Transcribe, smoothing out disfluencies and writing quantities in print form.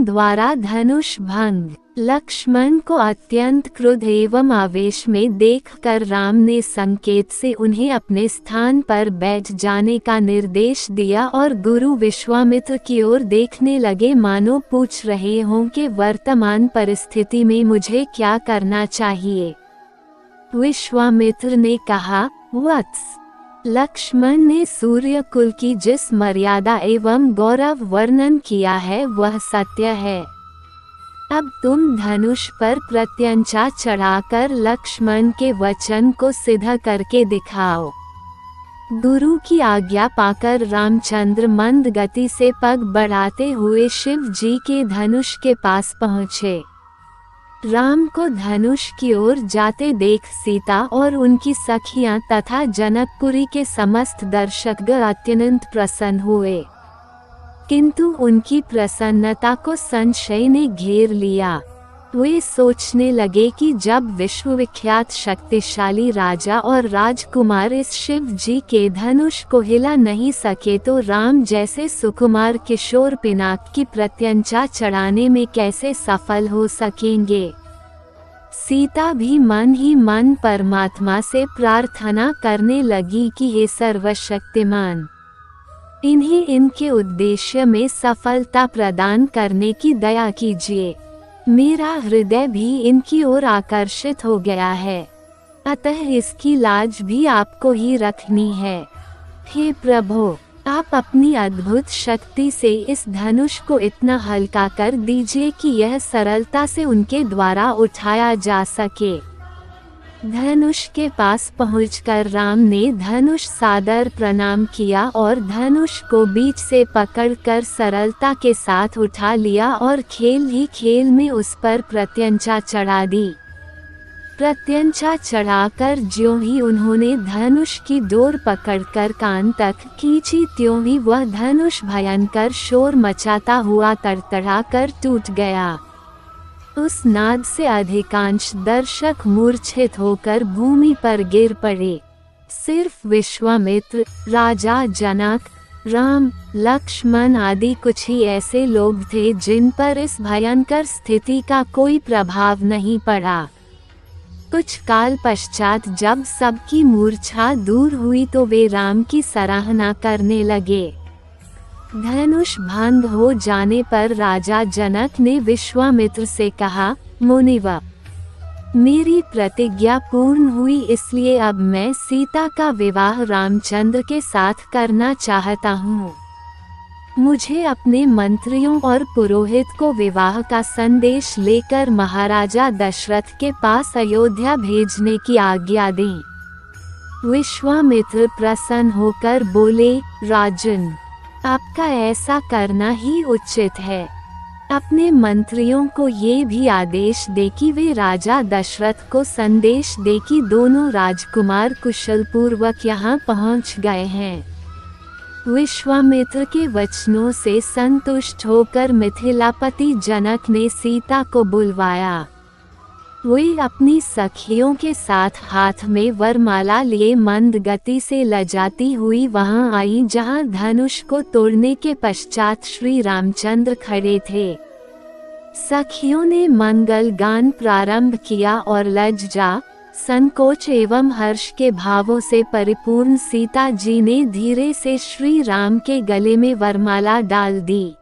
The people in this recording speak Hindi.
द्वारा धनुष भंग। लक्ष्मण को अत्यंत क्रोध एवं आवेश में देखकर राम ने संकेत से उन्हें अपने स्थान पर बैठ जाने का निर्देश दिया और गुरु विश्वामित्र की ओर देखने लगे, मानो पूछ रहे हों कि वर्तमान परिस्थिति में मुझे क्या करना चाहिए। विश्वामित्र ने कहा, वत्स, लक्ष्मण ने सूर्य कुल की जिस मर्यादा एवं गौरव वर्णन किया है वह सत्य है। अब तुम धनुष पर प्रत्यंचा चढ़ाकर लक्ष्मण के वचन को सिद्ध करके दिखाओ। गुरु की आज्ञा पाकर रामचंद्र मंद गति से पग बढ़ाते हुए शिव जी के धनुष के पास पहुँचे। राम को धनुष की ओर जाते देख सीता और उनकी सखियां तथा जनकपुरी के समस्त दर्शकगण अत्यंत प्रसन्न हुए, किंतु उनकी प्रसन्नता को संशय ने घेर लिया। वे सोचने लगे कि जब विश्वविख्यात शक्तिशाली राजा और राजकुमार इस शिव जी के धनुष को हिला नहीं सके तो राम जैसे सुकुमार किशोर पिनाक की प्रत्यंचा चढ़ाने में कैसे सफल हो सकेंगे। सीता भी मन ही मन परमात्मा से प्रार्थना करने लगी कि हे सर्वशक्तिमान, इन्हें इनके उद्देश्य में सफलता प्रदान करने की दया कीजिए। मेरा हृदय भी इनकी ओर आकर्षित हो गया है, अतः इसकी लाज भी आपको ही रखनी है। हे प्रभु, आप अपनी अद्भुत शक्ति से इस धनुष को इतना हल्का कर दीजिए कि यह सरलता से उनके द्वारा उठाया जा सके। धनुष के पास पहुंचकर राम ने धनुष सादर प्रणाम किया और धनुष को बीच से पकड़कर सरलता के साथ उठा लिया और खेल ही खेल में उस पर प्रत्यंचा चढ़ा दी। प्रत्यंचा चढ़ाकर ज्यों ही उन्होंने धनुष की डोर पकड़कर कान तक खींची, त्यों ही वह धनुष भयंकर शोर मचाता हुआ तड़तड़ाकर टूट गया। उस नाद से अधिकांश दर्शक मूर्छित होकर भूमि पर गिर पड़े। सिर्फ विश्वामित्र, राजा जनक, राम, लक्ष्मण आदि कुछ ही ऐसे लोग थे जिन पर इस भयंकर स्थिति का कोई प्रभाव नहीं पड़ा। कुछ काल पश्चात जब सबकी मूर्छा दूर हुई तो वे राम की सराहना करने लगे। धनुष भंग हो जाने पर राजा जनक ने विश्वामित्र से कहा, मुनिवर, मेरी प्रतिज्ञा पूर्ण हुई, इसलिए अब मैं सीता का विवाह रामचंद्र के साथ करना चाहता हूँ। मुझे अपने मंत्रियों और पुरोहित को विवाह का संदेश लेकर महाराजा दशरथ के पास अयोध्या भेजने की आज्ञा दें। विश्वामित्र प्रसन्न होकर बोले, राजन, आपका ऐसा करना ही उचित है। अपने मंत्रियों को ये भी आदेश दे कि वे राजा दशरथ को संदेश दे कि दोनों राजकुमार कुशल पूर्वक यहाँ पहुँच गए हैं। विश्वामित्र के वचनों से संतुष्ट होकर मिथिलापति जनक ने सीता को बुलवाया। वे अपनी सखियों के साथ हाथ में वरमाला लिए मंद गति से लजाती हुई वहां आई जहां धनुष को तोड़ने के पश्चात श्री रामचंद्र खड़े थे। सखियों ने मंगल गान प्रारंभ किया और लज्जा, संकोच एवं हर्ष के भावों से परिपूर्ण सीता जी ने धीरे से श्री राम के गले में वरमाला डाल दी।